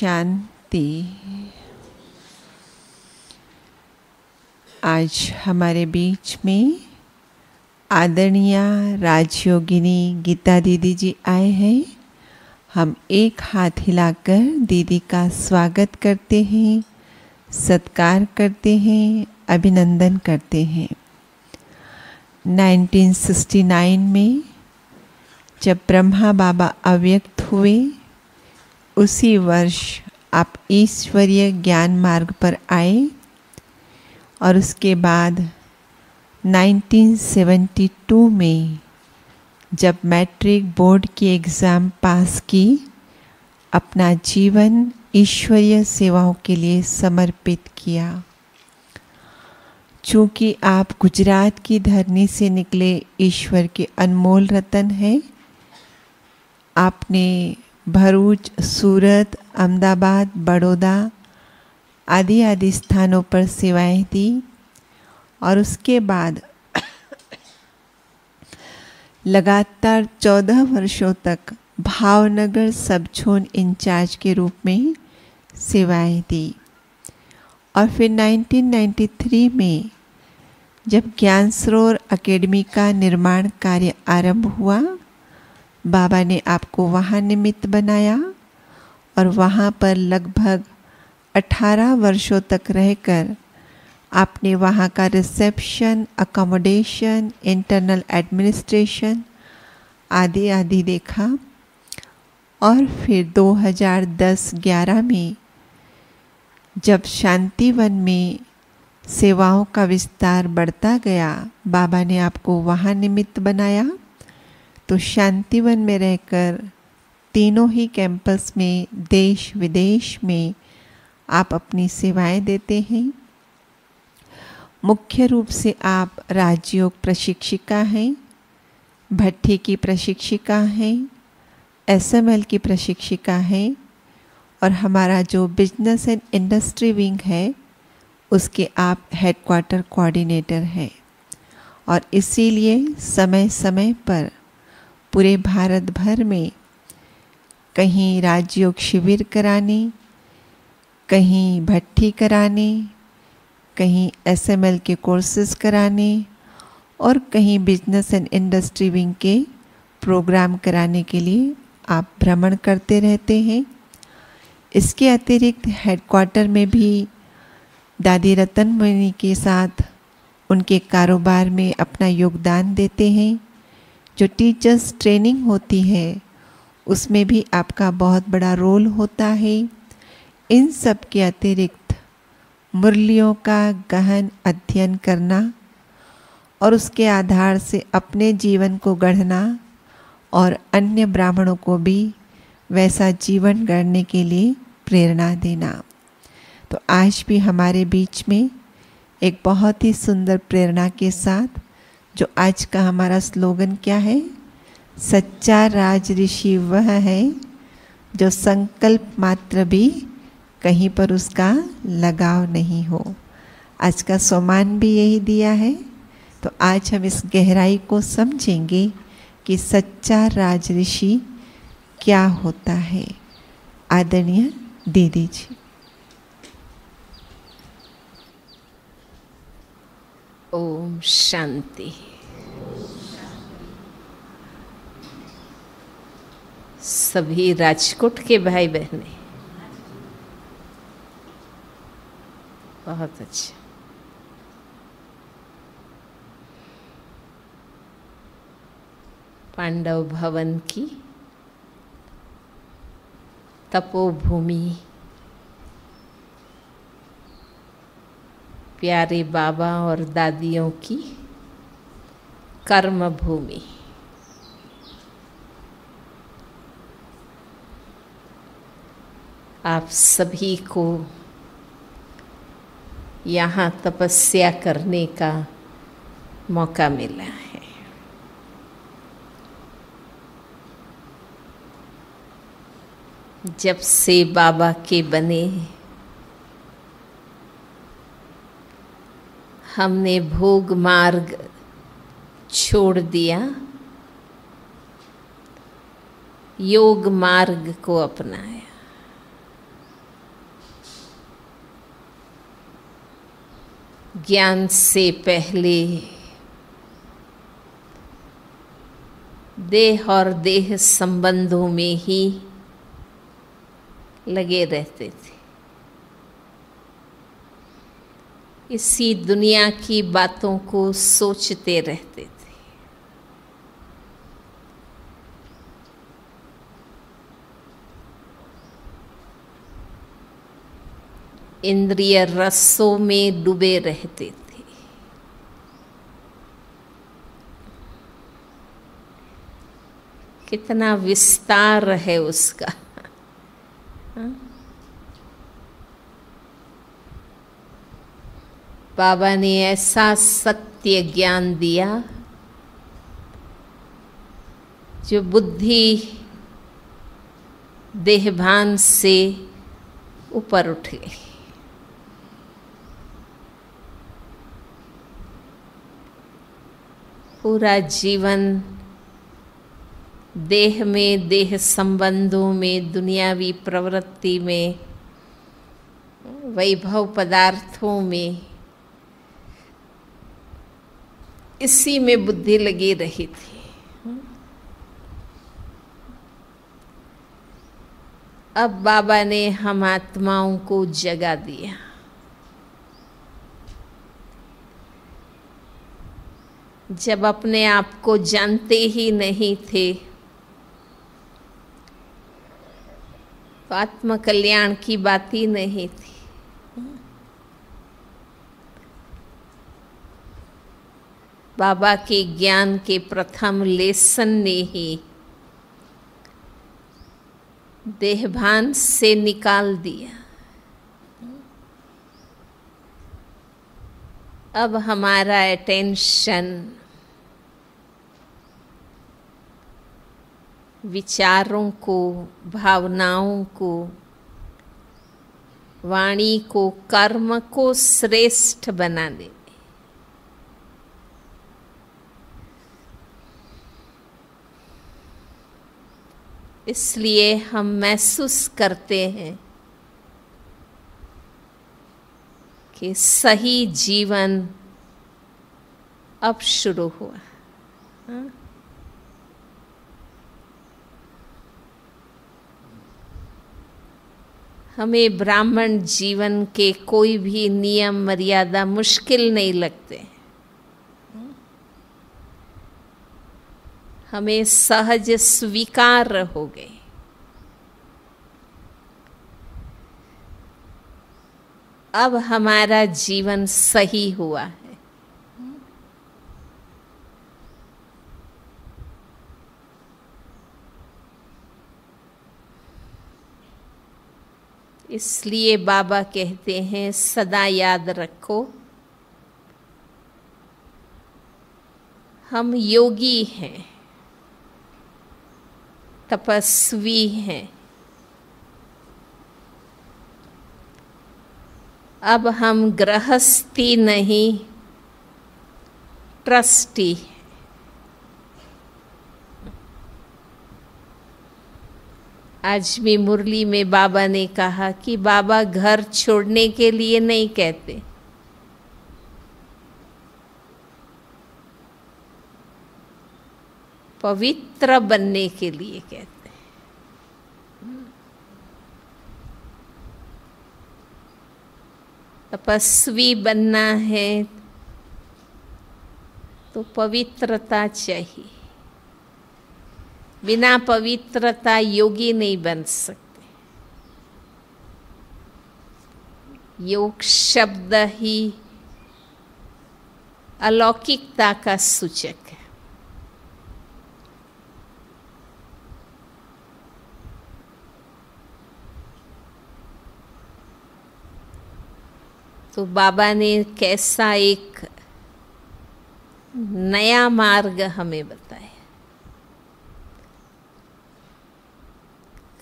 शांति। आज हमारे बीच में आदरणीय राजयोगिनी गीता दीदी जी आए हैं। हम एक हाथ हिलाकर दीदी का स्वागत करते हैं, सत्कार करते हैं, अभिनंदन करते हैं। 1969 में जब ब्रह्मा बाबा अव्यक्त हुए, उसी वर्ष आप ईश्वरीय ज्ञान मार्ग पर आए और उसके बाद 1972 में जब मैट्रिक बोर्ड की एग्ज़ाम पास की, अपना जीवन ईश्वरीय सेवाओं के लिए समर्पित किया। चूँकि आप गुजरात की धरनी से निकले ईश्वर के अनमोल रतन हैं, आपने भरूच, सूरत, अहमदाबाद, बड़ौदा आदि स्थानों पर सेवाएं दी और उसके बाद लगातार 14 वर्षों तक भावनगर सब जोन इंचार्ज के रूप में सेवाएं दी। और फिर 1993 में जब ज्ञान सरोवर अकेडमी का निर्माण कार्य आरंभ हुआ, बाबा ने आपको वहाँ निमित्त बनाया और वहाँ पर लगभग 18 वर्षों तक रहकर आपने वहाँ का रिसेप्शन, अकोमोडेशन, इंटरनल एडमिनिस्ट्रेशन आदि देखा। और फिर 2010-11 में जब शांतिवन में सेवाओं का विस्तार बढ़ता गया, बाबा ने आपको वहाँ निमित्त बनाया। तो शांतिवन में रहकर तीनों ही कैंपस में देश विदेश में आप अपनी सेवाएं देते हैं। मुख्य रूप से आप राजयोग प्रशिक्षिका हैं, भट्ठी की प्रशिक्षिका हैं, एसएमएल की प्रशिक्षिका हैं और हमारा जो बिजनेस एंड इंडस्ट्री विंग है उसके आप हेडक्वार्टर कोऑर्डिनेटर हैं। और इसीलिए समय समय पर पूरे भारत भर में कहीं राजयोग शिविर कराने, कहीं भट्ठी कराने, कहीं एसएमएल के कोर्सेज कराने और कहीं बिजनेस एंड इंडस्ट्री विंग के प्रोग्राम कराने के लिए आप भ्रमण करते रहते हैं। इसके अतिरिक्त हेडक्वार्टर में भी दादी रतन मणि के साथ उनके कारोबार में अपना योगदान देते हैं। जो टीचर्स ट्रेनिंग होती है उसमें भी आपका बहुत बड़ा रोल होता है। इन सब के अतिरिक्त मुरलियों का गहन अध्ययन करना और उसके आधार से अपने जीवन को गढ़ना और अन्य ब्राह्मणों को भी वैसा जीवन गढ़ने के लिए प्रेरणा देना। तो आज भी हमारे बीच में एक बहुत ही सुंदर प्रेरणा के साथ, जो आज का हमारा स्लोगन क्या है, सच्चा राज ऋषि वह है जो संकल्प मात्र भी कहीं पर उसका लगाव नहीं हो। आज का सम्मान भी यही दिया है। तो आज हम इस गहराई को समझेंगे कि सच्चा राज ऋषि क्या होता है। आदरणीय दीदी जी। ओम शांति। सभी राजकोट के भाई बहनें, बहुत अच्छा। पांडव भवन की तपोभूमि, प्यारे बाबा और दादियों की कर्म भूमि, आप सभी को यहाँ तपस्या करने का मौका मिला है। जब से बाबा के बने, हमने भोग मार्ग छोड़ दिया, योग मार्ग को अपनाया। ज्ञान से पहले देह और देह संबंधों में ही लगे रहते थे। इसी दुनिया की बातों को सोचते रहते थे। इंद्रिय रसों में डूबे रहते थे। कितना विस्तार है उसका। बाबा ने ऐसा सत्य ज्ञान दिया जो बुद्धि देहभान से ऊपर उठ गई। पूरा जीवन देह में, देह संबंधों में, दुनियावी प्रवृत्ति में, वैभव पदार्थों में, इसी में बुद्धि लगी रही थी। अब बाबा ने हम आत्माओं को जगा दिया। जब अपने आप को जानते ही नहीं थे तो आत्म कल्याण की बात ही नहीं थी। बाबा के ज्ञान के प्रथम लेसन ने ही देहभान से निकाल दिया। अब हमारा अटेंशन विचारों को, भावनाओं को, वाणी को, कर्म को श्रेष्ठ बनाने में। इसलिए हम महसूस करते हैं कि सही जीवन अब शुरू हुआ। हमें ब्राह्मण जीवन के कोई भी नियम मर्यादा मुश्किल नहीं लगते। हमें सहज स्वीकार हो गए। अब हमारा जीवन सही हुआ है। इसलिए बाबा कहते हैं सदा याद रखो, हम योगी हैं, तपस्वी हैं। अब हम गृहस्थी नहीं, ट्रस्टी। आज भी मुरली में बाबा ने कहा कि बाबा घर छोड़ने के लिए नहीं कहते, पवित्र बनने के लिए कहते हैं। तपस्वी बनना है तो पवित्रता चाहिए। बिना पवित्रता योगी नहीं बन सकते। योग शब्द ही अलौकिकता का सूचक है। तो बाबा ने कैसा एक नया मार्ग हमें बताया।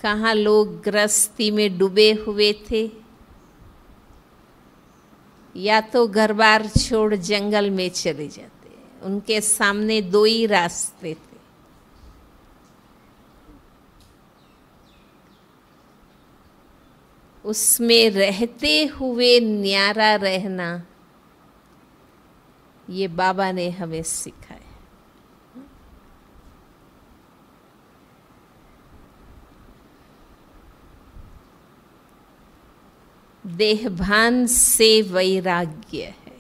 कहाँ लोग गृहस्थी में डूबे हुए थे, या तो घर बार छोड़ जंगल में चले जाते। उनके सामने दो ही रास्ते थे। उसमें रहते हुए न्यारा रहना ये बाबा ने हमें सिखाया। देहभान से वैराग्य है।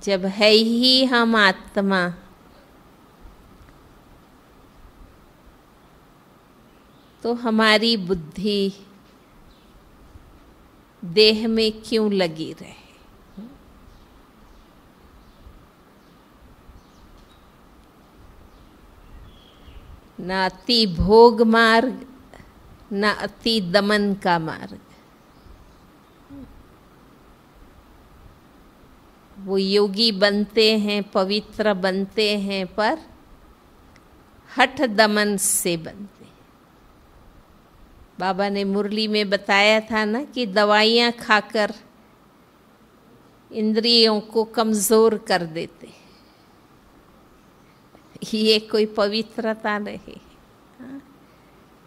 जब है ही हम आत्मा, तो हमारी बुद्धि देह में क्यों लगी रहे। न अति भोग मार्ग, न अति दमन का मार्ग। वो योगी बनते हैं, पवित्र बनते हैं, पर हठ दमन से बनते हैं। बाबा ने मुरली में बताया था ना कि दवाइयाँ खाकर इंद्रियों को कमज़ोर कर देते। ये कोई पवित्रता नहीं।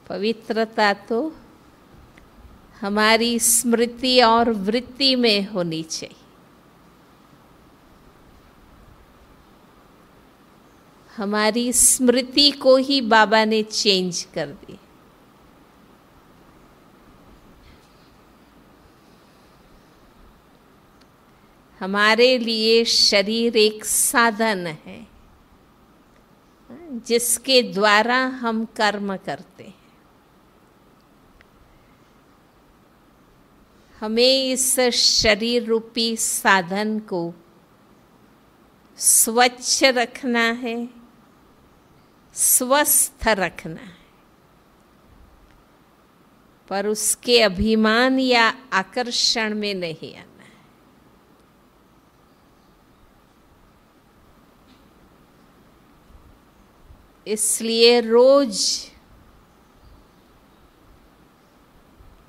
पवित्रता तो हमारी स्मृति और वृत्ति में होनी चाहिए। हमारी स्मृति को ही बाबा ने चेंज कर दी। हमारे लिए शरीर एक साधन है जिसके द्वारा हम कर्म करते हैं। हमें इस शरीर रूपी साधन को स्वच्छ रखना है, स्वस्थ रखना है, पर उसके अभिमान या आकर्षण में नहीं आना। इसलिए रोज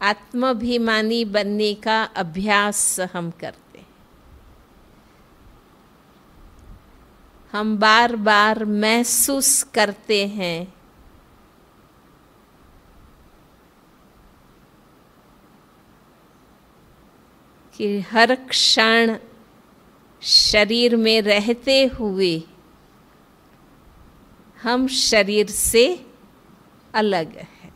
आत्माभिमानी बनने का अभ्यास हम करते हैं। हम बार बार महसूस करते हैं कि हर क्षण शरीर में रहते हुए हम शरीर से अलग हैं।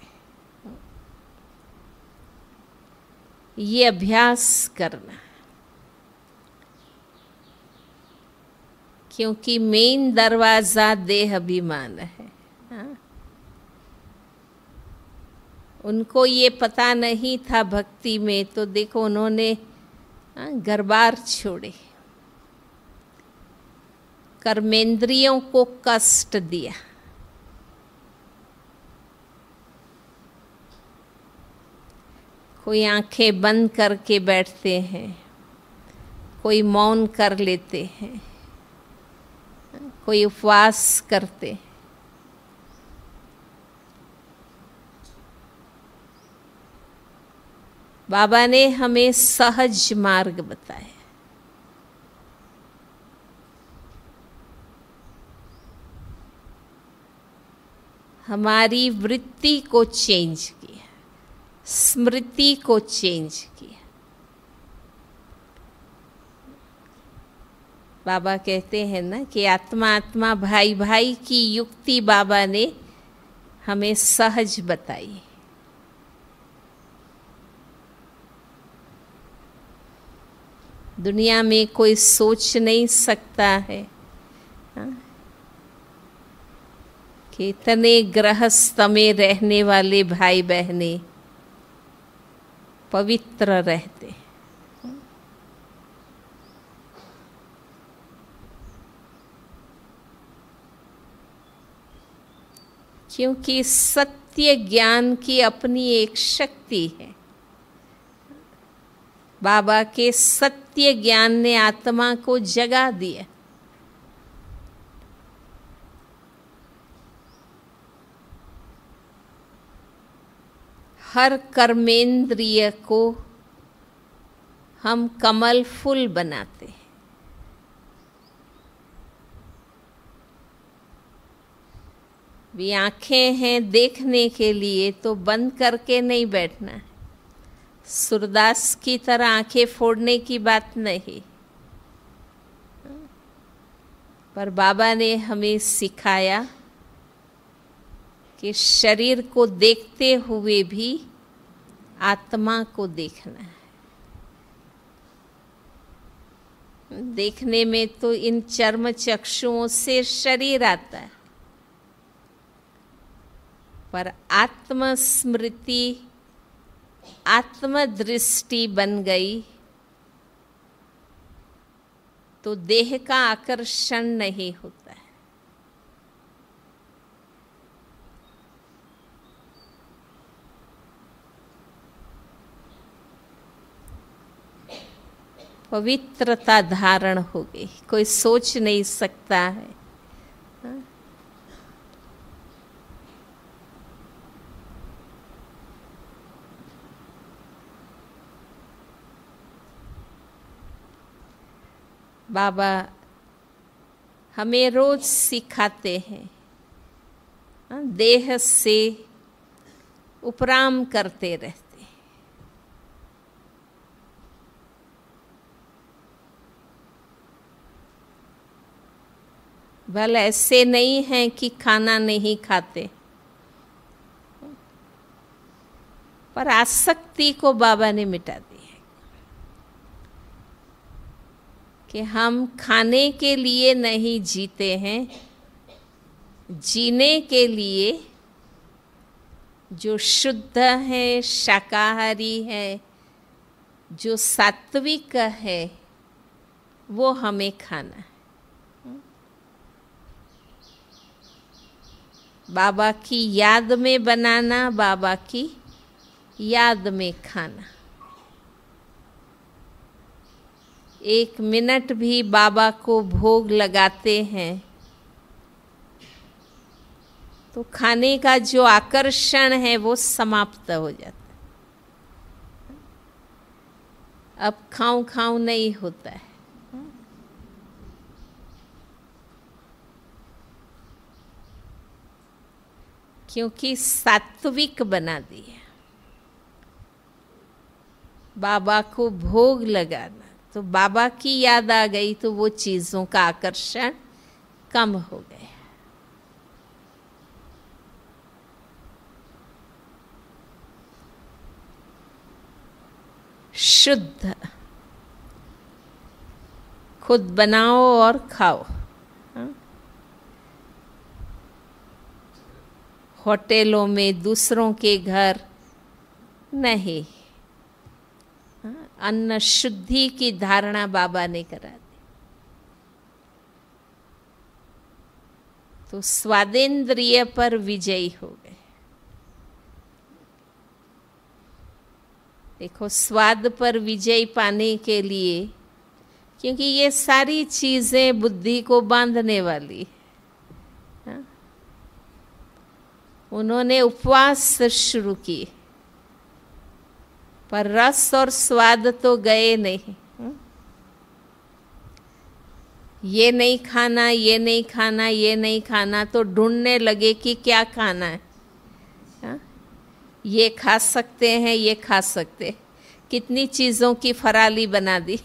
ये अभ्यास करना, क्योंकि मेन दरवाजा देह अभिमान है। उनको ये पता नहीं था भक्ति में, तो देखो उन्होंने घरबार छोड़े, कर्मेंद्रियों को कष्ट दिया। कोई आंखें बंद करके बैठते हैं, कोई मौन कर लेते हैं, कोई उपवास करते हैं। बाबा ने हमें सहज मार्ग बताया। हमारी वृत्ति को चेंज किया, स्मृति को चेंज किया। बाबा कहते हैं ना कि आत्मा आत्मा भाई भाई की युक्ति बाबा ने हमें सहज बताई। दुनिया में कोई सोच नहीं सकता है कि इतने गृहस्थ में रहने वाले भाई बहनें पवित्र रहते। क्योंकि सत्य ज्ञान की अपनी एक शक्ति है। बाबा के सत्य ज्ञान ने आत्मा को जगा दिया। हर कर्मेंद्रिय को हम कमल फूल बनाते हैं। भी आंखें हैं देखने के लिए, तो बंद करके नहीं बैठना है। सूरदास की तरह आंखें फोड़ने की बात नहीं, पर बाबा ने हमें सिखाया कि शरीर को देखते हुए भी आत्मा को देखना है। देखने में तो इन चर्म चक्षुओं से शरीर आता है, पर आत्मस्मृति, आत्मदृष्टि बन गई तो देह का आकर्षण नहीं होता है। पवित्रता धारण हो गई, कोई सोच नहीं सकता है। बाबा हमें रोज सिखाते हैं, देह से उपराम करते रहते। भले ऐसे नहीं हैं कि खाना नहीं खाते, पर आसक्ति को बाबा ने मिटा दी है कि हम खाने के लिए नहीं जीते हैं, जीने के लिए जो शुद्ध है, शाकाहारी है, जो सात्विक है, वो हमें खाना है। बाबा की याद में बनाना, बाबा की याद में खाना। एक मिनट भी बाबा को भोग लगाते हैं तो खाने का जो आकर्षण है वो समाप्त हो जाता है। अब खाऊं खाऊं नहीं होता है। क्योंकि सात्विक बना दिया। बाबा को भोग लगाना, तो बाबा की याद आ गई तो वो चीज़ों का आकर्षण कम हो गया। शुद्ध खुद बनाओ और खाओ। होटलों में, दूसरों के घर नहीं। अन्न शुद्धि की धारणा बाबा ने करा दी। तो स्वादेंद्रिय पर विजयी हो गए। देखो, स्वाद पर विजय पाने के लिए, क्योंकि ये सारी चीजें बुद्धि को बांधने वाली, उन्होंने उपवास शुरू किए, पर रस और स्वाद तो गए नहीं। ये नहीं खाना, ये नहीं खाना, ये नहीं खाना, तो ढूंढने लगे कि क्या खाना है। ये खा सकते हैं, ये खा सकते, कितनी चीज़ों की फराली बना दी।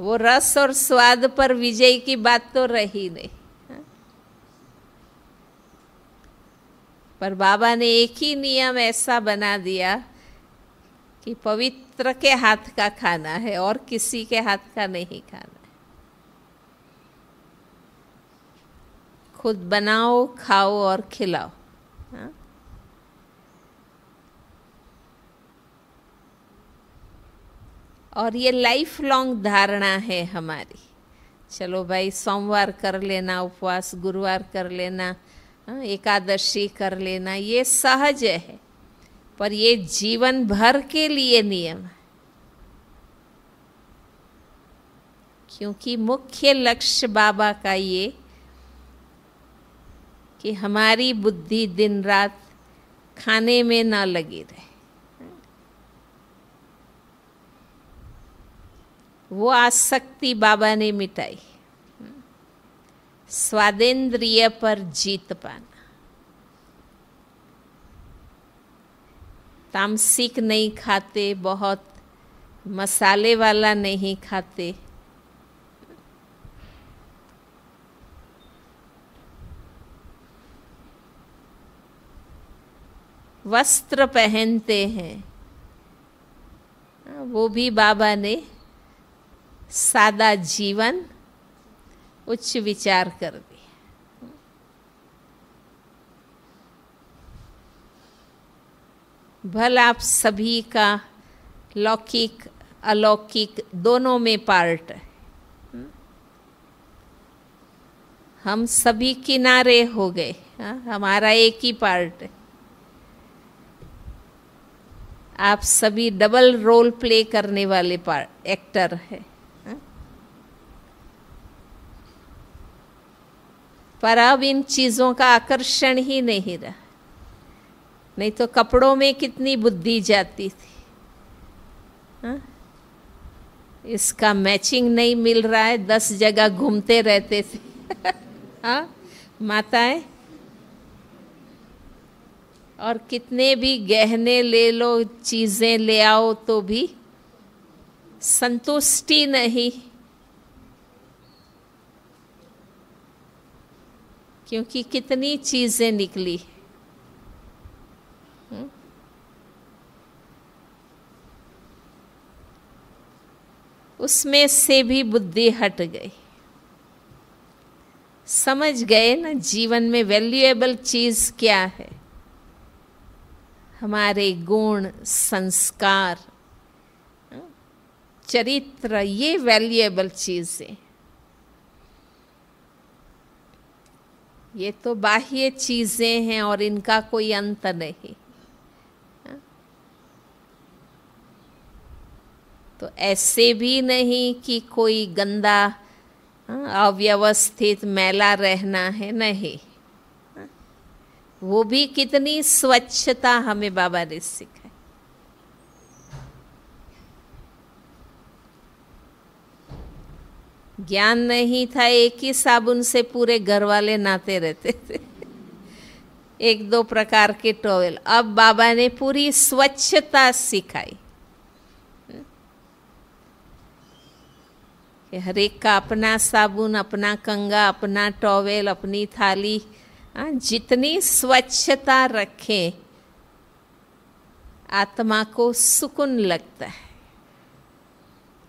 वो रस और स्वाद पर विजय की बात तो रही नहीं। पर बाबा ने एक ही नियम ऐसा बना दिया कि पवित्र के हाथ का खाना है और किसी के हाथ का नहीं खाना है। खुद बनाओ, खाओ और खिलाओ। और ये लाइफ लॉन्ग धारणा है हमारी। चलो भाई, सोमवार कर लेना उपवास, गुरुवार कर लेना, एकादशी कर लेना, ये सहज है, पर ये जीवन भर के लिए नियम है। क्योंकि मुख्य लक्ष्य बाबा का ये कि हमारी बुद्धि दिन रात खाने में ना लगी रहे। वो आसक्ति बाबा ने मिटाई। स्वादेंद्रिय पर जीत पाना। तामसिक नहीं खाते, बहुत मसाले वाला नहीं खाते, वस्त्र पहनते हैं, वो भी बाबा ने सादा जीवन उच्च विचार कर दिया। भल आप सभी का लौकिक अलौकिक दोनों में पार्ट है। हम सभी किनारे हो गए, हमारा एक ही पार्ट है। आप सभी डबल रोल प्ले करने वाले एक्टर है। पर अब इन चीज़ों का आकर्षण ही नहीं रहा। नहीं तो कपड़ों में कितनी बुद्धि जाती थी। इसका मैचिंग नहीं मिल रहा है, 10 जगह घूमते रहते थे। हाँ माताएं, और कितने भी गहने ले लो, चीज़ें ले आओ तो भी संतुष्टि नहीं, क्योंकि कितनी चीज़ें निकली। उसमें से भी बुद्धि हट गई। समझ गए ना जीवन में वैल्यूएबल चीज़ क्या है। हमारे गुण, संस्कार, चरित्र, ये वैल्यूएबल चीज़ें। ये तो बाह्य चीज़ें हैं और इनका कोई अंत नहीं। तो ऐसे भी नहीं कि कोई गंदा, अव्यवस्थित, मैला रहना है, नहीं। वो भी कितनी स्वच्छता हमें बाबा ने सिखाई। ज्ञान नहीं था, एक ही साबुन से पूरे घर वाले नहाते रहते थे। 1-2 प्रकार के टॉवेल। अब बाबा ने पूरी स्वच्छता सिखाई कि हर एक का अपना साबुन, अपना कंगा, अपना टॉवेल, अपनी थाली। जितनी स्वच्छता रखें, आत्मा को सुकून लगता है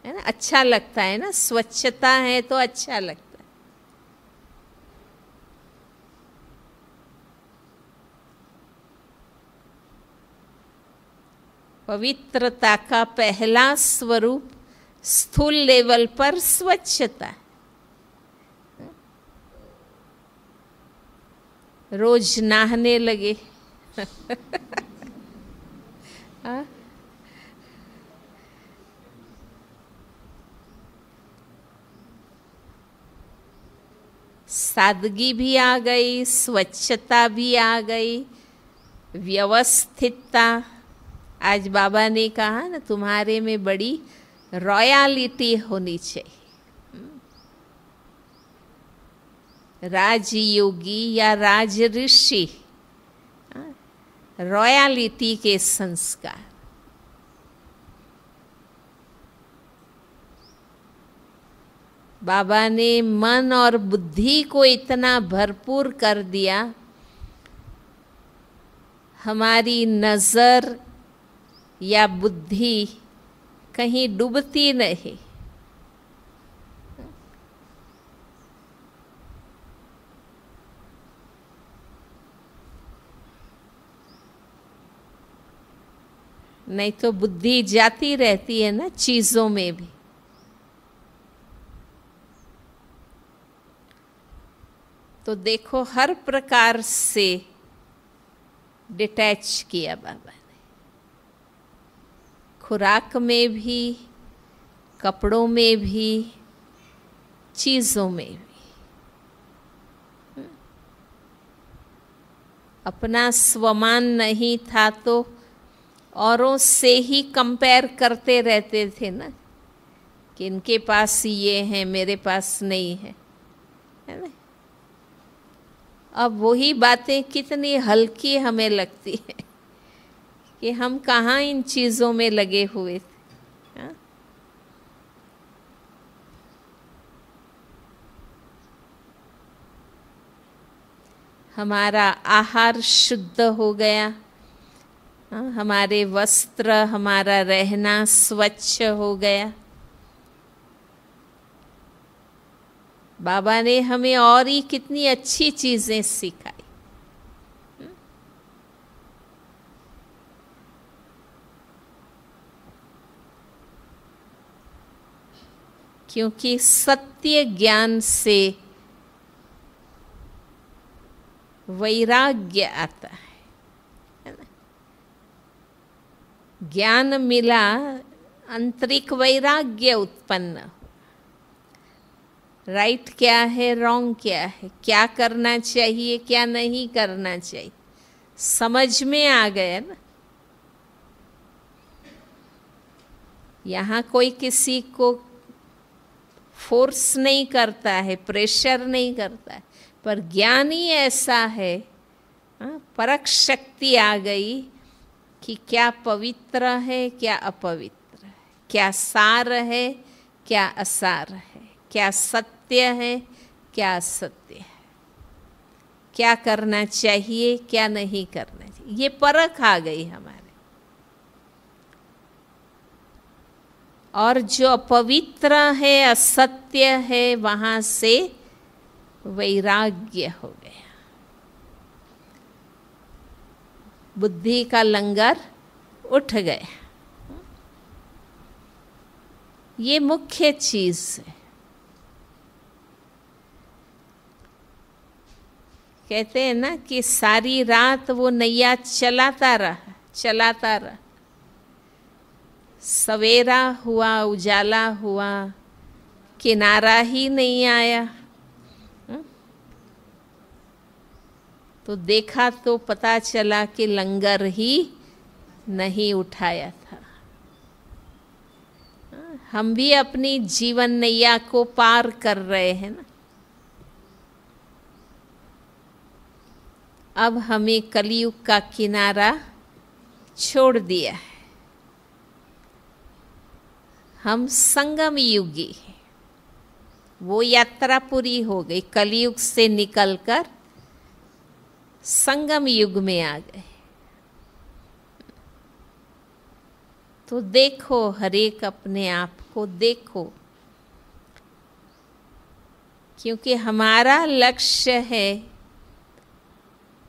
ना, अच्छा लगता है ना। स्वच्छता है तो अच्छा लगता है। पवित्रता का पहला स्वरूप स्थूल लेवल पर स्वच्छता। रोज नहाने लगे। सादगी भी आ गई, स्वच्छता भी आ गई, व्यवस्थितता। आज बाबा ने कहा ना, तुम्हारे में बड़ी रॉयलिटी होनी चाहिए। राजयोगी या राज ऋषि, रॉयलिटी के संस्कार। बाबा ने मन और बुद्धि को इतना भरपूर कर दिया, हमारी नज़र या बुद्धि कहीं डूबती नहीं। नहीं तो बुद्धि जाती रहती है ना चीज़ों में भी। तो देखो, हर प्रकार से डिटैच किया बाबा ने। खुराक में भी, कपड़ों में भी, चीज़ों में भी। अपना स्वमान नहीं था तो औरों से ही कंपेयर करते रहते थे ना, कि इनके पास ये है, मेरे पास नहीं है, है ना। अब वही बातें कितनी हल्की हमें लगती है कि हम कहाँ इन चीज़ों में लगे हुए थे। हाँ? हमारा आहार शुद्ध हो गया, हाँ? हमारे वस्त्र, हमारा रहना स्वच्छ हो गया। बाबा ने हमें और ही कितनी अच्छी चीजें सिखाई। क्योंकि सत्य ज्ञान से वैराग्य आता है ना? ज्ञान मिला, आंतरिक वैराग्य उत्पन्न। राइट क्या है, रॉन्ग क्या है, क्या करना चाहिए, क्या नहीं करना चाहिए, समझ में आ गया ना। यहाँ कोई किसी को फोर्स नहीं करता है, प्रेशर नहीं करता है, पर ज्ञान ही ऐसा है, परख शक्ति आ गई कि क्या पवित्र है, क्या अपवित्र है, क्या सार है, क्या असार है, क्या सत्य है, क्या असत्य है, क्या करना चाहिए, क्या नहीं करना चाहिए। ये परख आ गई हमारे। और जो अपवित्र है, असत्य है, वहाँ से वैराग्य हो गया। बुद्धि का लंगर उठ गया। ये मुख्य चीज है। कहते हैं ना कि सारी रात वो नैया चलाता रहा, सवेरा हुआ, उजाला हुआ, किनारा ही नहीं आया। तो देखा तो पता चला कि लंगर ही नहीं उठाया था। हम भी अपनी जीवन नैया को पार कर रहे हैं ना। अब हमें कलयुग का किनारा छोड़ दिया है। हम संगम युगी हैं। वो यात्रा पूरी हो गई, कलयुग से निकलकर संगम युग में आ गए। तो देखो, हरेक अपने आप को देखो, क्योंकि हमारा लक्ष्य है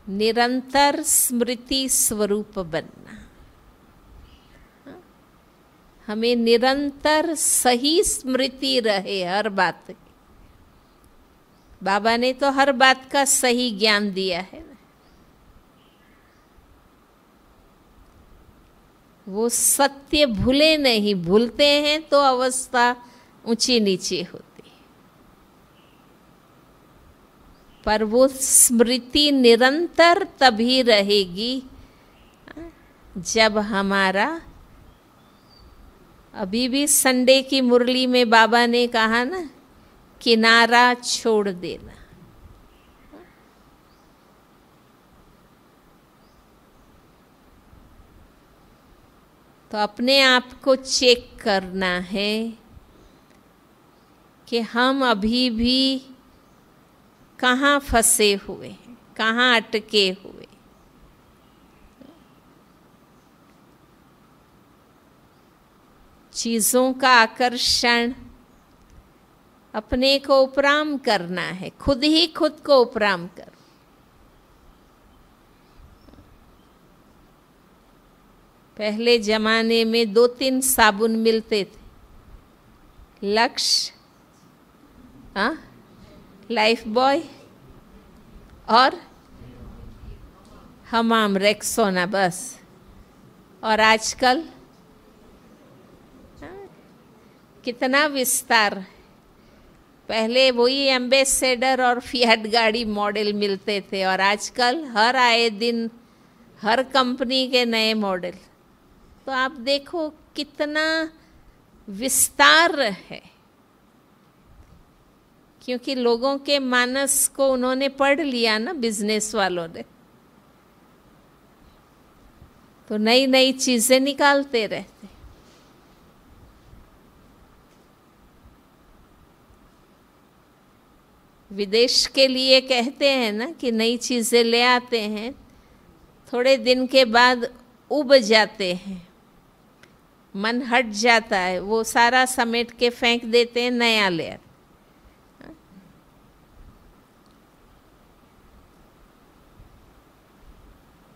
निरंतर स्मृति स्वरूप बनना। हमें निरंतर सही स्मृति रहे हर बात की। बाबा ने तो हर बात का सही ज्ञान दिया है ना। वो सत्य भूले नहीं, भूलते हैं तो अवस्था ऊंची नीची होती है। पर वो स्मृति निरंतर तभी रहेगी जब हमारा, अभी भी संडे की मुरली में बाबा ने कहा ना, किनारा छोड़ देना। तो अपने आप को चेक करना है कि हम अभी भी कहाँ फंसे हुए हैं, कहाँ अटके हुए। चीज़ों का आकर्षण, अपने को उपराम करना है, खुद ही खुद को उपराम करो। पहले जमाने में 2-3 साबुन मिलते थे, लक्ष्य, लाइफ बॉय और हमाम, रेक्सोना, बस। और आजकल कितना विस्तार। पहले वही एम्बेसडर और फिएट गाड़ी मॉडल मिलते थे, और आजकल हर आए दिन हर कंपनी के नए मॉडल। तो आप देखो कितना विस्तार है। क्योंकि लोगों के मानस को उन्होंने पढ़ लिया ना, बिजनेस वालों ने, तो नई नई चीजें निकालते रहते। विदेश के लिए कहते हैं ना कि नई चीजें ले आते हैं, थोड़े दिन के बाद उब जाते हैं, मन हट जाता है, वो सारा समेट के फेंक देते हैं, नया ले आते।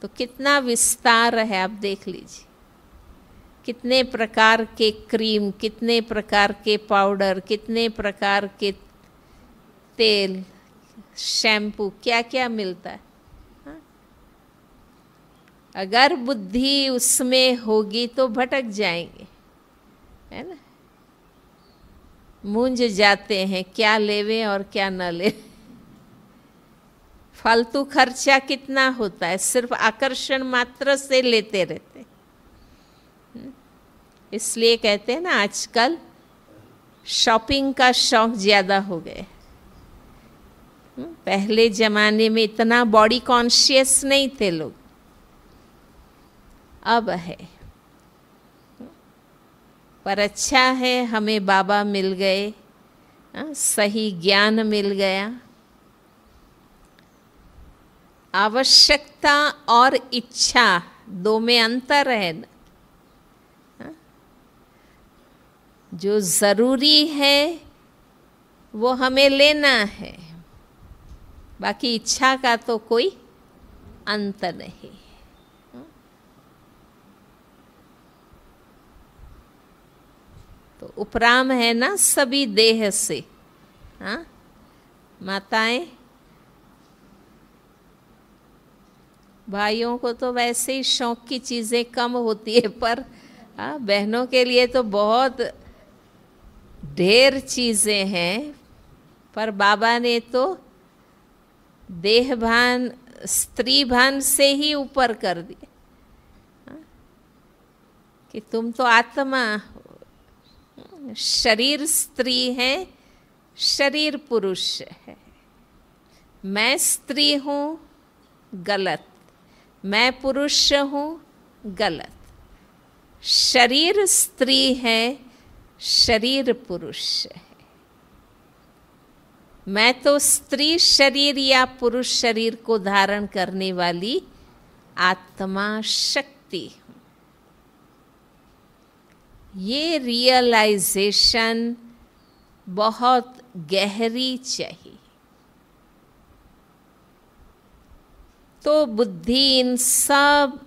तो कितना विस्तार है, आप देख लीजिए, कितने प्रकार के क्रीम, कितने प्रकार के पाउडर, कितने प्रकार के तेल, शैम्पू, क्या क्या मिलता है। हाँ? अगर बुद्धि उसमें होगी तो भटक जाएंगे, है ना, मूंझ जाते हैं, क्या लेवे और क्या न ले। फालतू खर्चा कितना होता है, सिर्फ आकर्षण मात्र से लेते रहते। इसलिए कहते हैं ना, आजकल शॉपिंग का शौक ज्यादा हो गया। पहले जमाने में इतना बॉडी कॉन्शियस नहीं थे लोग, अब है। पर अच्छा है हमें बाबा मिल गए, सही ज्ञान मिल गया। आवश्यकता और इच्छा दो में अंतर है ना। जो जरूरी है वो हमें लेना है, बाकी इच्छा का तो कोई अंत नहीं। तो उपराम है ना सभी देह से। हाँ माताएं, भाइयों को तो वैसे ही शौक की चीज़ें कम होती है, पर बहनों के लिए तो बहुत ढेर चीज़ें हैं। पर बाबा ने तो देह भान, स्त्री भान से ही ऊपर कर दिया कि तुम तो आत्मा हो, शरीर स्त्री है, शरीर पुरुष है। मैं स्त्री हूँ, गलत। मैं पुरुष हूँ, गलत। शरीर स्त्री है, शरीर पुरुष है। मैं तो स्त्री शरीर या पुरुष शरीर को धारण करने वाली आत्मा शक्ति हूँ। ये रियलाइजेशन बहुत गहरी चाहिए, तो बुद्धि इन सब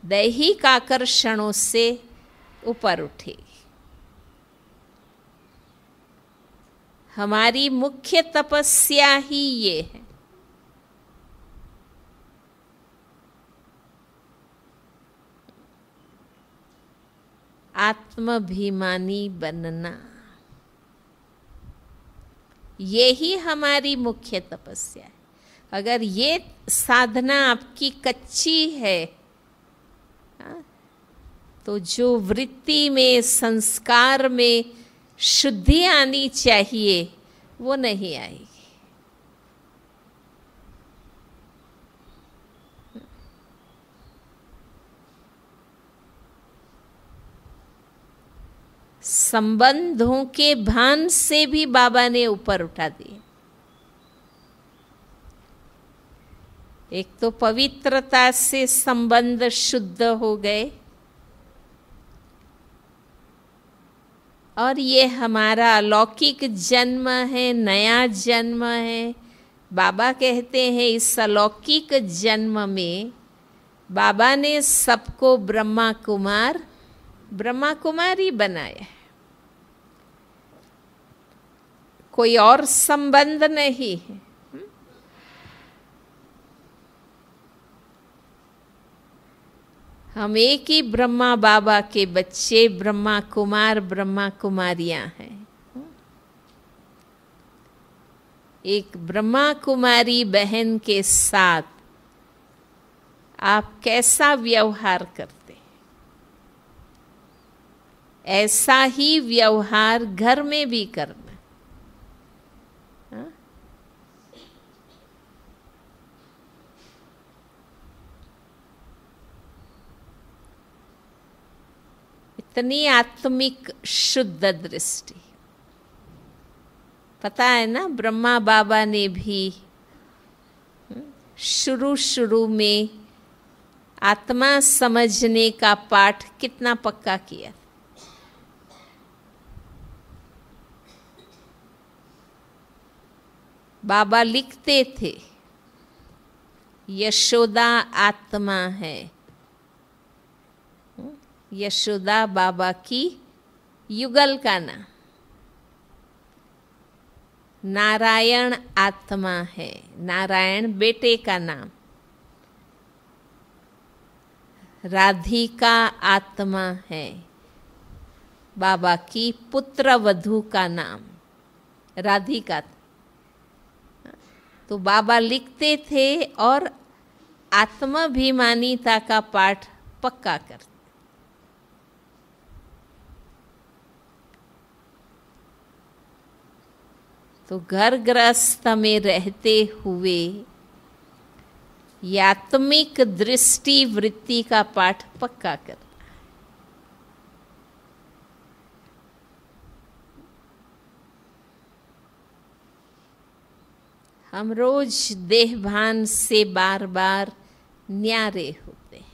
दैहिक आकर्षणों से ऊपर उठेगी। हमारी मुख्य तपस्या ही ये है। आत्माभिमानी बनना, ये ही हमारी मुख्य तपस्या है। अगर ये साधना आपकी कच्ची है, तो जो वृत्ति में, संस्कार में शुद्धि आनी चाहिए वो नहीं आएगी। संबंधों के भान से भी बाबा ने ऊपर उठा दिए। एक तो पवित्रता से संबंध शुद्ध हो गए, और ये हमारा अलौकिक जन्म है, नया जन्म है। बाबा कहते हैं इस अलौकिक जन्म में बाबा ने सबको ब्रह्मा कुमार, ब्रह्मा कुमारी बनाया। कोई और संबंध नहीं है। हम एक ही ब्रह्मा बाबा के बच्चे, ब्रह्मा कुमार, ब्रह्मा कुमारियां हैं। एक ब्रह्मा कुमारी बहन के साथ आप कैसा व्यवहार करते, ऐसा ही व्यवहार घर में भी करना। इतनी आत्मिक शुद्ध दृष्टि। पता है ना, ब्रह्मा बाबा ने भी शुरू में आत्मा समझने का पाठ कितना पक्का किया। बाबा लिखते थे, यशोदा आत्मा है। यशोदा बाबा की युगल का नाम। नारायण आत्मा है, नारायण बेटे का नाम। राधिका आत्मा है, बाबा की पुत्र वधू का नाम राधिका। तो बाबा लिखते थे और आत्माभिमानिता का पाठ पक्का करते। तो घर गृहस्थ में रहते हुए आत्मिक दृष्टि वृत्ति का पाठ पक्का करता है। हम रोज देहभान से बार बार न्यारे होते हैं।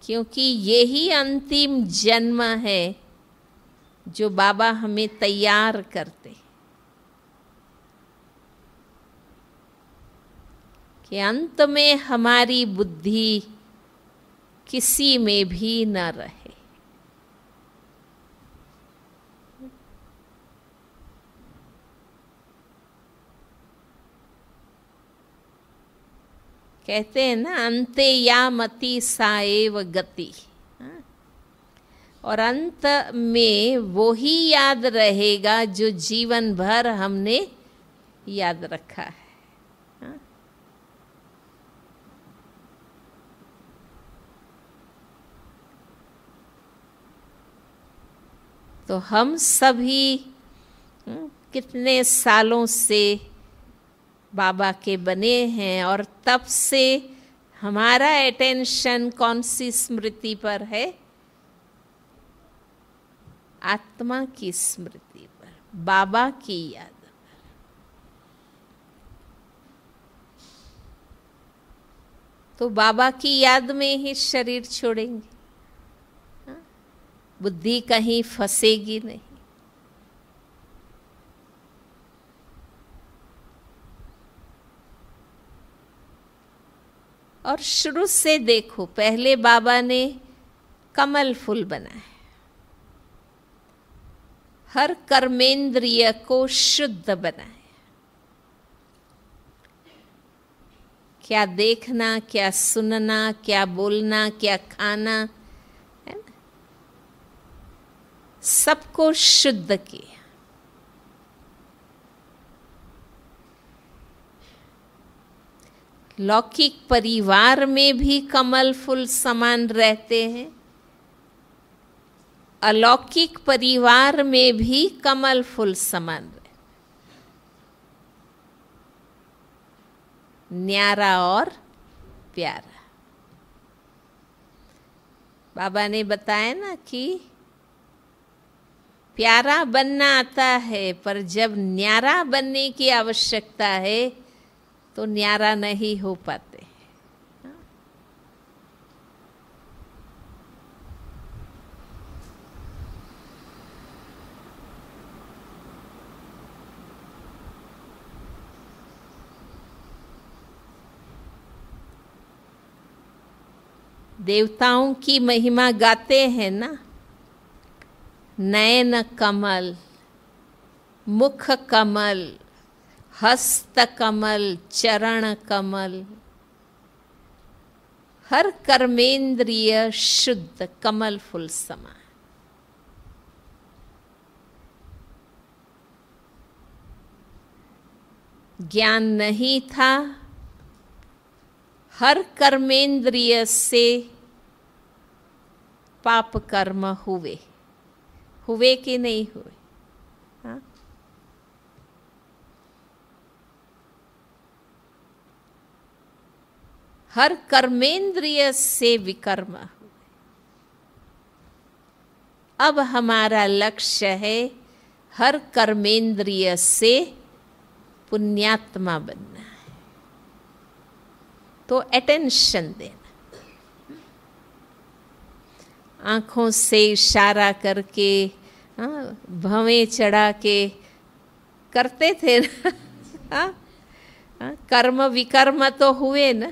क्योंकि यही अंतिम जन्म है जो बाबा हमें तैयार करते कि अंत में हमारी बुद्धि किसी में भी न रहे। कहते हैं ना, अंते या मति साएव गति। और अंत में वो ही याद रहेगा जो जीवन भर हमने याद रखा है। तो हम सभी कितने सालों से बाबा के बने हैं और तब से हमारा अटेंशन कौन सी स्मृति पर है? आत्मा की स्मृति पर, बाबा की याद पर। तो बाबा की याद में ही शरीर छोड़ेंगे, बुद्धि कहीं फंसेगी नहीं। और शुरू से देखो, पहले बाबा ने कमल फूल बनाया, हर कर्मेंद्रिय को शुद्ध बनाया। क्या देखना, क्या सुनना, क्या बोलना, क्या खाना, है ना, सबको शुद्ध किया। लौकिक परिवार में भी कमल फूल समान रहते हैं, अलौकिक परिवार में भी कमल फूल समान रहते, न्यारा और प्यारा। बाबा ने बताया ना कि प्यारा बनना आता है, पर जब न्यारा बनने की आवश्यकता है तो न्यारा नहीं हो पाते। देवताओं की महिमा गाते हैं ना, नयन कमल, मुख कमल, हस्त कमल, चरण कमल, हर कर्मेंद्रिय शुद्ध कमल फूल समान। ज्ञान नहीं था, हर कर्मेंद्रिय से पाप कर्म हुए कि नहीं हुए? हाँ? हर कर्मेंद्रिय से विकर्म। अब हमारा लक्ष्य है हर कर्मेंद्रिय से पुण्यात्मा बनना है। तो अटेंशन देना, आँखों से इशारा करके, भवें चढ़ा के करते थे ना। कर्म विकर्म तो हुए ना,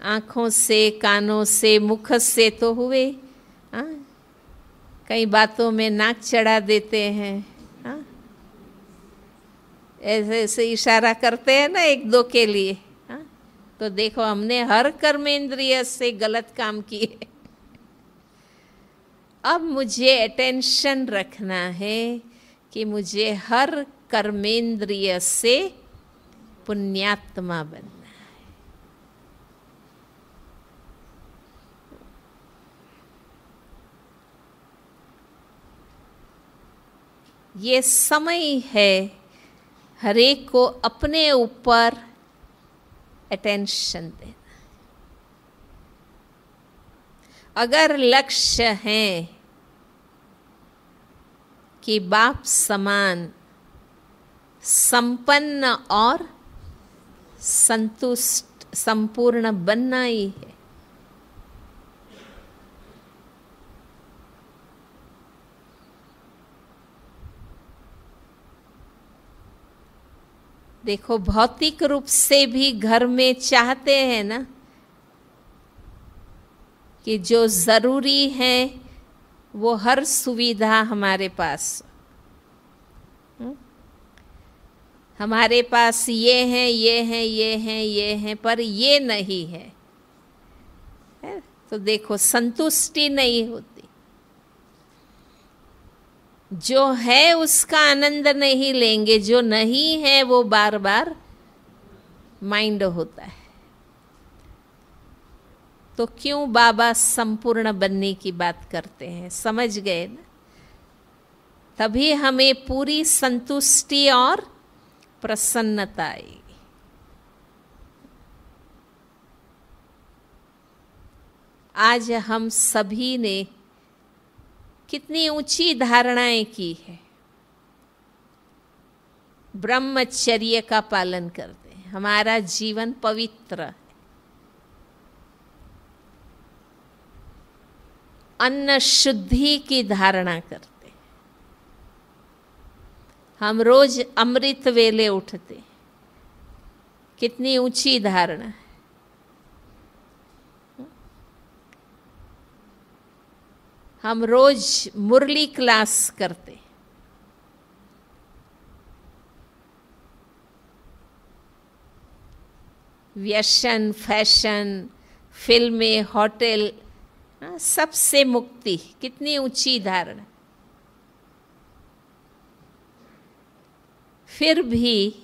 आँखों से, कानों से, मुख से तो हुए। कई बातों में नाक चढ़ा देते हैं, ऐसे ऐसे इशारा करते हैं ना एक दो के लिए। तो देखो हमने हर कर्मेंद्रिय से गलत काम किए। अब मुझे अटेंशन रखना है कि मुझे हर कर्मेंद्रिय से पुण्यात्मा बनना है। ये समय है हर एक को अपने ऊपर अटेंशन देना। अगर लक्ष्य है कि बाप समान संपन्न और संतुष्ट संपूर्ण बनना ही है, देखो भौतिक रूप से भी घर में चाहते हैं ना कि जो जरूरी है वो हर सुविधा हमारे पास, हमारे पास ये है, ये है, ये है, ये है, पर ये नहीं है, तो देखो संतुष्टि नहीं होती। जो है उसका आनंद नहीं लेंगे, जो नहीं है वो बार बार माइंड होता है। तो क्यों बाबा संपूर्ण बनने की बात करते हैं, समझ गए ना? तभी हमें पूरी संतुष्टि और प्रसन्नता आएगी। आज हम सभी ने कितनी ऊंची धारणाएं की है। ब्रह्मचर्य का पालन करते हैं, हमारा जीवन पवित्र है। अन्न शुद्धि की धारणा करते हैं, हम रोज अमृत वेले उठते हैं, कितनी ऊंची धारणा है। हम रोज मुरली क्लास करते, व्यसन, फैशन, फिल्में, होटल, सबसे मुक्ति, कितनी ऊंची धारणा। फिर भी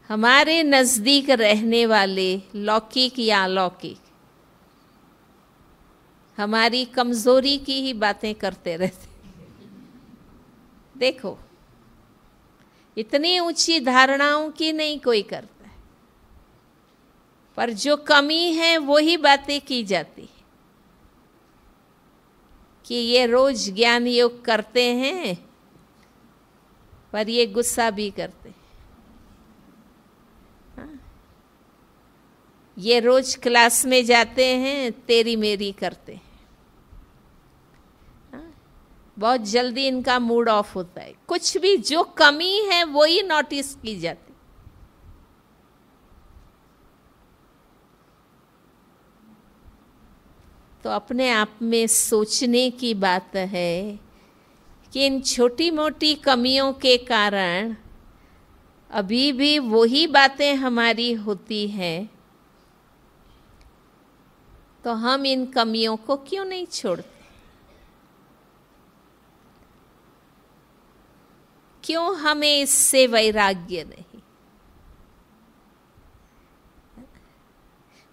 हमारे नजदीक रहने वाले लौकिक या अलौकिक हमारी कमजोरी की ही बातें करते रहते। देखो इतनी ऊंची धारणाओं की नहीं कोई करता है, पर जो कमी है वो ही बातें की जाती है कि ये रोज ज्ञान योग करते हैं पर ये गुस्सा भी करते हैं, ये रोज क्लास में जाते हैं तेरी मेरी करते हैं, बहुत जल्दी इनका मूड ऑफ होता है। कुछ भी जो कमी है वो ही नोटिस की जाती। तो अपने आप में सोचने की बात है कि इन छोटी मोटी कमियों के कारण अभी भी वही बातें हमारी होती हैं, तो हम इन कमियों को क्यों नहीं छोड़ते? क्यों हमें इससे वैराग्य नहीं?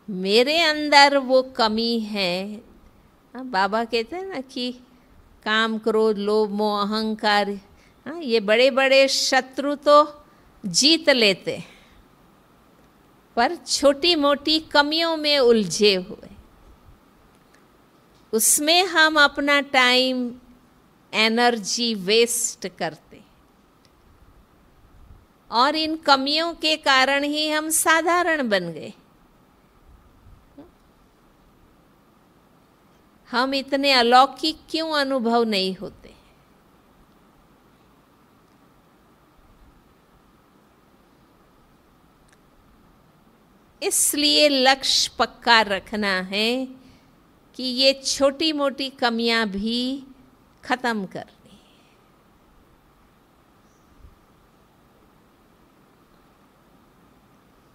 मेरे अंदर वो कमी है। बाबा कहते हैं ना कि काम, क्रोध, लोभ, मोह, अहंकार, ये बड़े बड़े शत्रु तो जीत लेते, पर छोटी मोटी कमियों में उलझे हुए, उसमें हम अपना टाइम एनर्जी वेस्ट करते, और इन कमियों के कारण ही हम साधारण बन गए। हम इतने अलौकिक क्यों अनुभव नहीं होते? इसलिए लक्ष्य पक्का रखना है कि ये छोटी मोटी कमियां भी खत्म करनी है।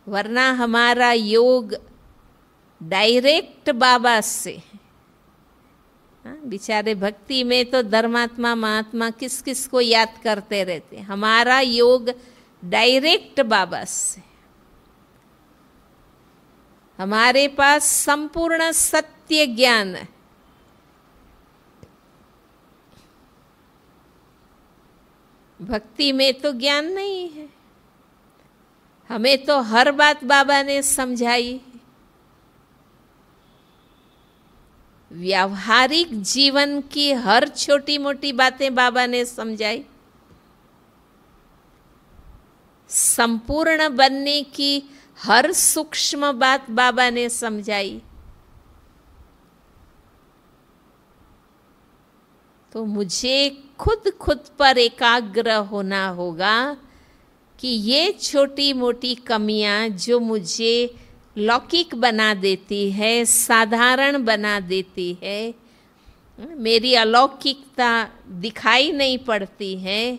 वरना हमारा योग डायरेक्ट बाबा से, बेचारे भक्ति में तो धर्मात्मा महात्मा किस किस को याद करते रहते, हमारा योग डायरेक्ट बाबा से। हमारे पास संपूर्ण सत्य ज्ञान है, भक्ति में तो ज्ञान नहीं है। हमें तो हर बात बाबा ने समझाई, व्यावहारिक जीवन की हर छोटी मोटी बातें बाबा ने समझाई, संपूर्ण बनने की हर सूक्ष्म बात बाबा ने समझाई। तो मुझे खुद पर एकाग्र होना होगा कि ये छोटी मोटी कमियां जो मुझे लौकिक बना देती है, साधारण बना देती है, मेरी अलौकिकता दिखाई नहीं पड़ती है,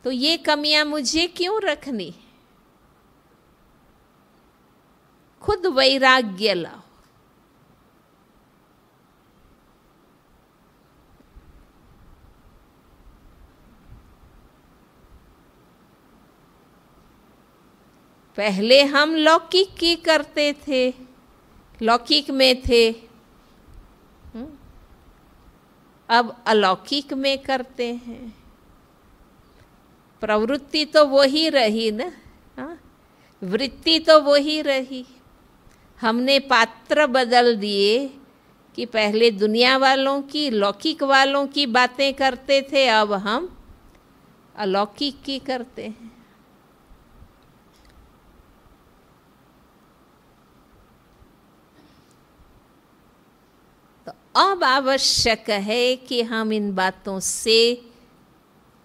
तो ये कमियां मुझे क्यों रखनी? खुद वैराग्य लाओ। पहले हम लौकिक की करते थे, लौकिक में थे, अब अलौकिक में करते हैं। प्रवृत्ति तो वही रही ना, वृत्ति तो वही रही। हमने पात्र बदल दिए कि पहले दुनिया वालों की, लौकिक वालों की बातें करते थे, अब हम अलौकिक की करते हैं। तो अब आवश्यक है कि हम इन बातों से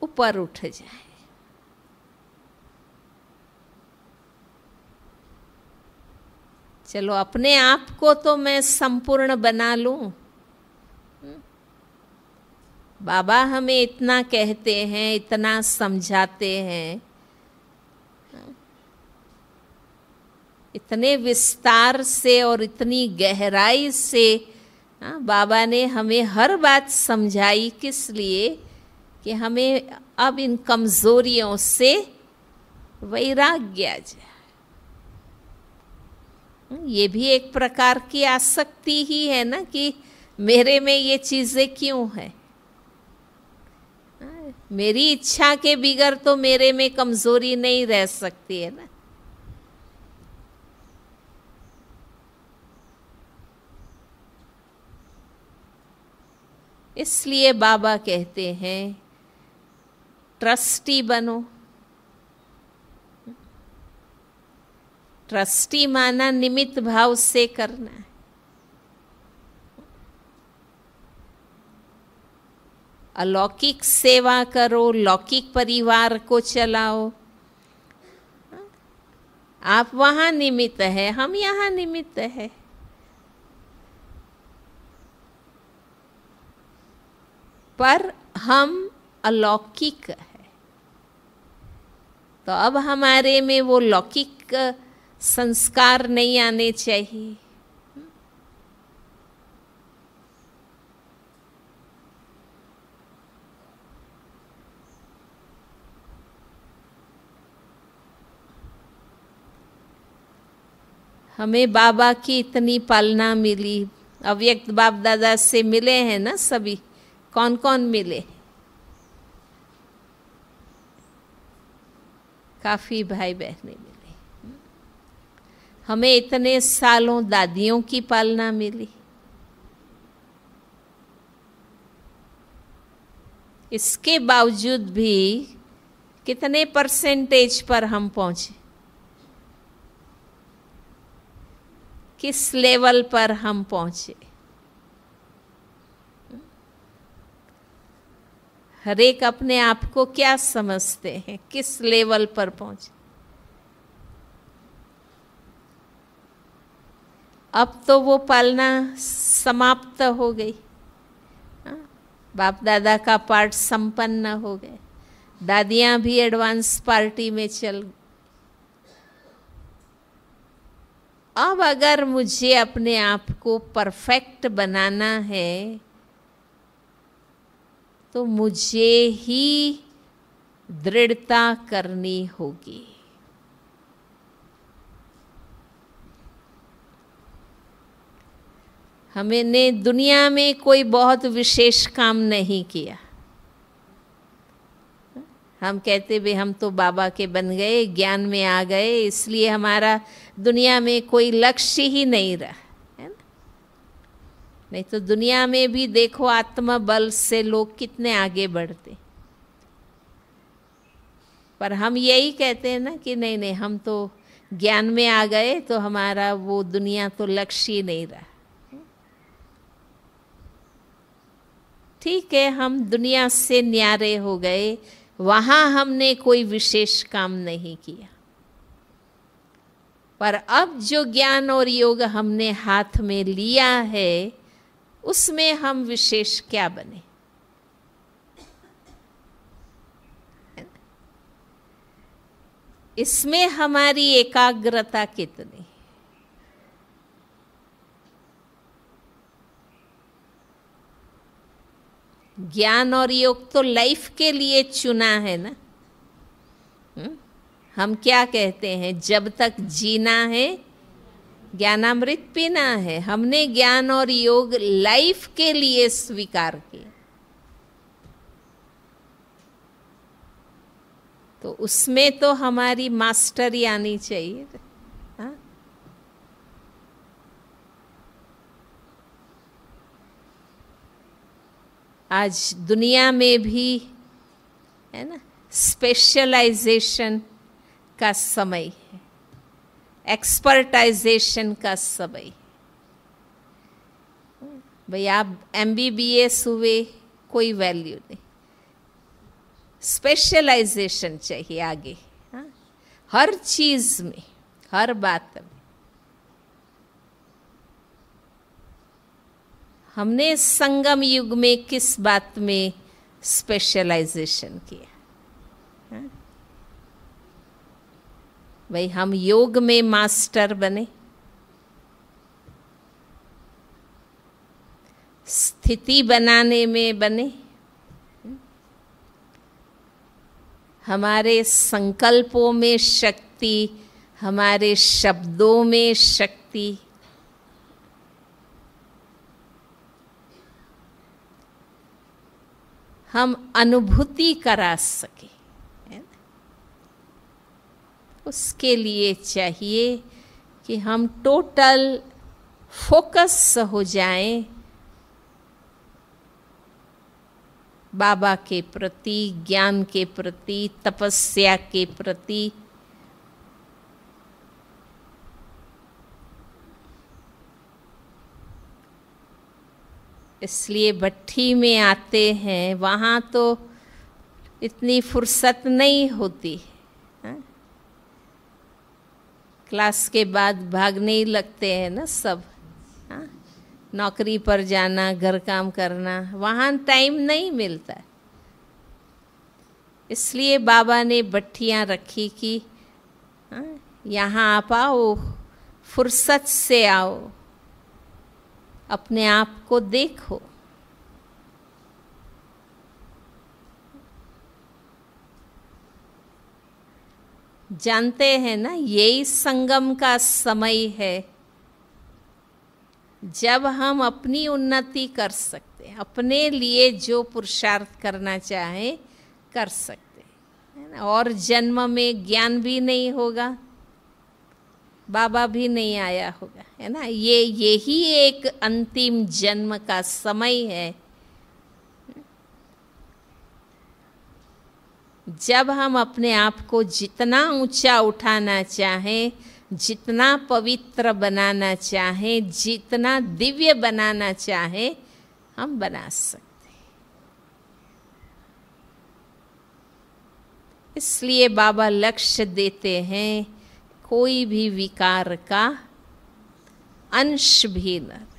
ऊपर उठ जाएं। चलो अपने आप को तो मैं संपूर्ण बना लूं। बाबा हमें इतना कहते हैं, इतना समझाते हैं, इतने विस्तार से और इतनी गहराई से बाबा ने हमें हर बात समझाई। किस लिए? कि हमें अब इन कमजोरियों से वैराग्य आ जाए। ये भी एक प्रकार की आसक्ति ही है ना, कि मेरे में ये चीजें क्यों है, मेरी इच्छा के बिगर तो मेरे में कमजोरी नहीं रह सकती है ना। इसलिए बाबा कहते हैं ट्रस्टी बनो। ट्रस्टी माना निमित्त भाव से करना है। अलौकिक सेवा करो, लौकिक परिवार को चलाओ। आप वहां निमित्त है, हम यहाँ निमित्त है। पर हम अलौकिक है, तो अब हमारे में वो लौकिक संस्कार नहीं आने चाहिए। हमें बाबा की इतनी पालना मिली, अव्यक्त बाप दादा से मिले हैं ना सभी। कौन कौन मिले? काफी भाई बहनें मिले। हमें इतने सालों दादियों की पालना मिली, इसके बावजूद भी कितने परसेंटेज पर हम पहुंचे, किस लेवल पर हम पहुंचे। हर एक अपने आप को क्या समझते हैं, किस लेवल पर पहुंचे। अब तो वो पालना समाप्त हो गई, बाप दादा का पार्ट संपन्न हो गए, दादियां भी एडवांस पार्टी में चल गई। अब अगर मुझे अपने आप को परफेक्ट बनाना है तो मुझे ही दृढ़ता करनी होगी। हमने दुनिया में कोई बहुत विशेष काम नहीं किया। हम कहते भी हम तो बाबा के बन गए, ज्ञान में आ गए, इसलिए हमारा दुनिया में कोई लक्ष्य ही नहीं रहा, है ना। नहीं तो दुनिया में भी देखो आत्मबल से लोग कितने आगे बढ़ते, पर हम यही कहते हैं ना कि नहीं नहीं हम तो ज्ञान में आ गए तो हमारा वो दुनिया तो लक्ष्य ही नहीं रहा। ठीक है, हम दुनिया से न्यारे हो गए, वहां हमने कोई विशेष काम नहीं किया, पर अब जो ज्ञान और योग हमने हाथ में लिया है उसमें हम विशेष क्या बने। इसमें हमारी एकाग्रता कितनी। ज्ञान और योग तो लाइफ के लिए चुना है ना। हम क्या कहते हैं, जब तक जीना है ज्ञानामृत पीना है। हमने ज्ञान और योग लाइफ के लिए स्वीकार किया, तो उसमें तो हमारी मास्टरी आनी चाहिए। हाँ? आज दुनिया में भी है ना स्पेशलाइजेशन का समय है, एक्सपर्टाइजेशन का समय। भाई आप MBBS हुए कोई वैल्यू नहीं, स्पेशलाइजेशन चाहिए आगे। हाँ? हर चीज में, हर बात में। हमने संगम युग में किस बात में स्पेशलाइजेशन किया। हाँ? भाई हम योग में मास्टर बने, स्थिति बनाने में बने, हमारे संकल्पों में शक्ति, हमारे शब्दों में शक्ति, हम अनुभूति करा सके, है ना? उसके लिए चाहिए कि हम टोटल फोकस हो जाएं बाबा के प्रति, ज्ञान के प्रति, तपस्या के प्रति। इसलिए भट्ठी में आते हैं, वहाँ तो इतनी फुर्सत नहीं होती। हाँ? क्लास के बाद भागने ही लगते हैं ना सब। हाँ? नौकरी पर जाना, घर काम करना, वहाँ टाइम नहीं मिलता। इसलिए बाबा ने भट्ठियाँ रखी कि यहाँ आप आओ, फुर्सत से आओ, अपने आप को देखो। जानते हैं ना, यही संगम का समय है जब हम अपनी उन्नति कर सकते हैं, अपने लिए जो पुरुषार्थ करना चाहें कर सकते हैं, है ना। और जन्म में ज्ञान भी नहीं होगा, बाबा भी नहीं आया होगा, है ना। यही एक अंतिम जन्म का समय है जब हम अपने आप को जितना ऊंचा उठाना चाहें, जितना पवित्र बनाना चाहें, जितना दिव्य बनाना चाहें, हम बना सकते। इसलिए बाबा लक्ष्य देते हैं कोई भी विकार का अंश भी न रहे।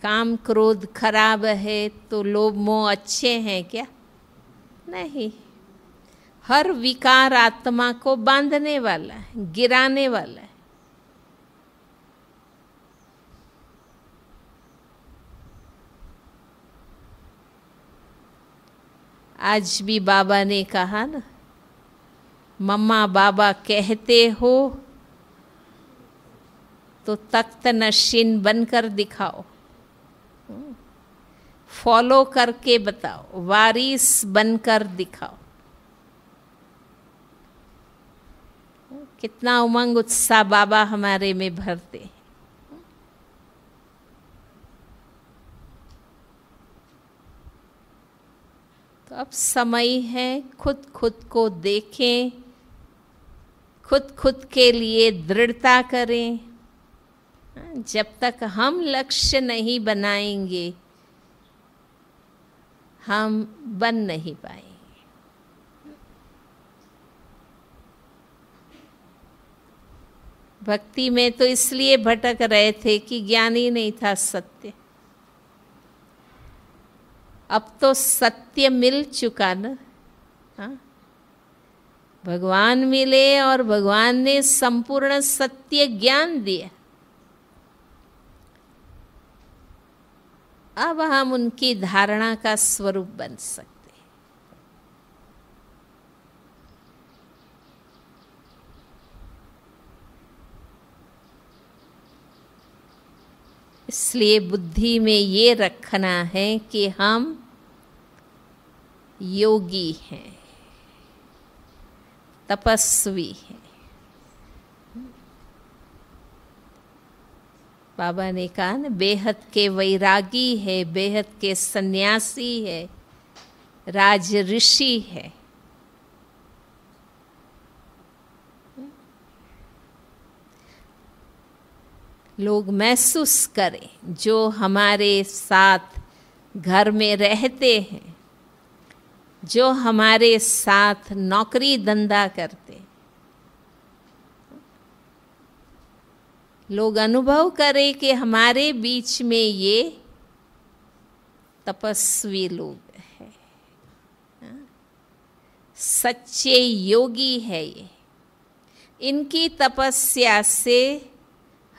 काम क्रोध खराब है तो लोभ मोह अच्छे हैं क्या? नहीं। हर विकार आत्मा को बांधने वाला है, गिराने वाला है। आज भी बाबा ने कहा ना, मम्मा बाबा कहते हो तो तख्त नशीन बनकर दिखाओ, फॉलो करके बताओ, वारिस बनकर दिखाओ। कितना उमंग उत्साह बाबा हमारे में भरते हैं। तो अब समय है खुद खुद को देखें, खुद खुद के लिए दृढ़ता करें। जब तक हम लक्ष्य नहीं बनाएंगे, हम बन नहीं पाएंगे। भक्ति में तो इसलिए भटक रहे थे कि ज्ञान ही नहीं था सत्य। अब तो सत्य मिल चुका ना। हाँ, भगवान मिले और भगवान ने संपूर्ण सत्य ज्ञान दिया। अब हम उनकी धारणा का स्वरूप बन सकते हैं। इसलिए बुद्धि में ये रखना है कि हम योगी हैं, तपस्वी हैं। बाबा ने कहा ना, बेहद के वैरागी है, बेहद के सन्यासी है, राज ऋषि है। लोग महसूस करें, जो हमारे साथ घर में रहते हैं, जो हमारे साथ नौकरी धंधा करते हैं, लोग अनुभव करें कि हमारे बीच में ये तपस्वी लोग हैं, सच्चे योगी है ये। इनकी तपस्या से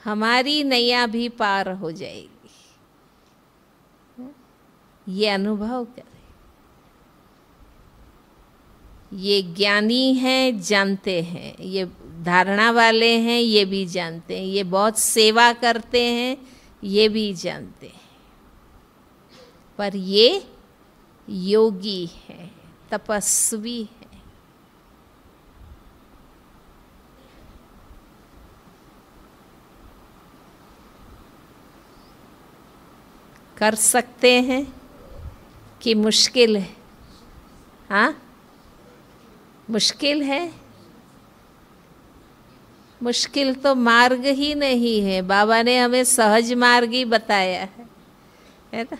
हमारी नैया भी पार हो जाएगी। ये अनुभव करें। ये ज्ञानी हैं, जानते हैं, ये धारणा वाले हैं, ये भी जानते हैं, ये बहुत सेवा करते हैं, ये भी जानते हैं, पर ये योगी है, तपस्वी है। कर सकते हैं कि मुश्किल है? हाँ, मुश्किल है। मुश्किल तो मार्ग ही नहीं है। बाबा ने हमें सहज मार्ग ही बताया है ना।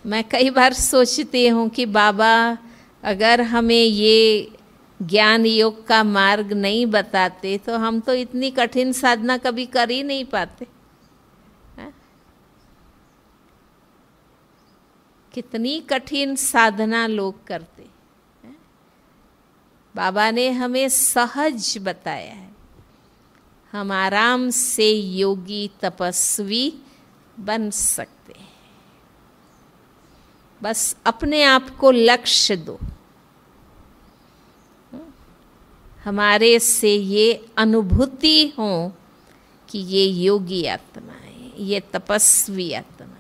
मैं कई बार सोचती हूँ कि बाबा अगर हमें ये ज्ञान योग का मार्ग नहीं बताते तो हम तो इतनी कठिन साधना कभी कर ही नहीं पाते। कितनी कठिन साधना लोग करते हैं। बाबा ने हमें सहज बताया है। हम आराम से योगी तपस्वी बन सकते हैं। बस अपने आप को लक्ष्य दो। हमारे से ये अनुभूति हो कि ये योगी आत्मा है, ये तपस्वी आत्मा है।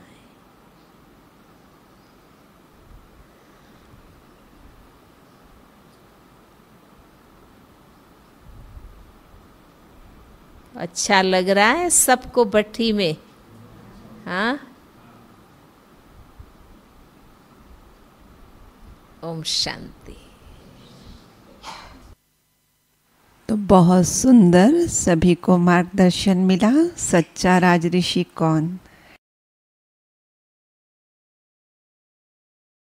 अच्छा लग रहा है सबको भट्ठी में? हाँ, ओम शांति। तो बहुत सुंदर सभी को मार्गदर्शन मिला। सच्चा राजऋषि कौन?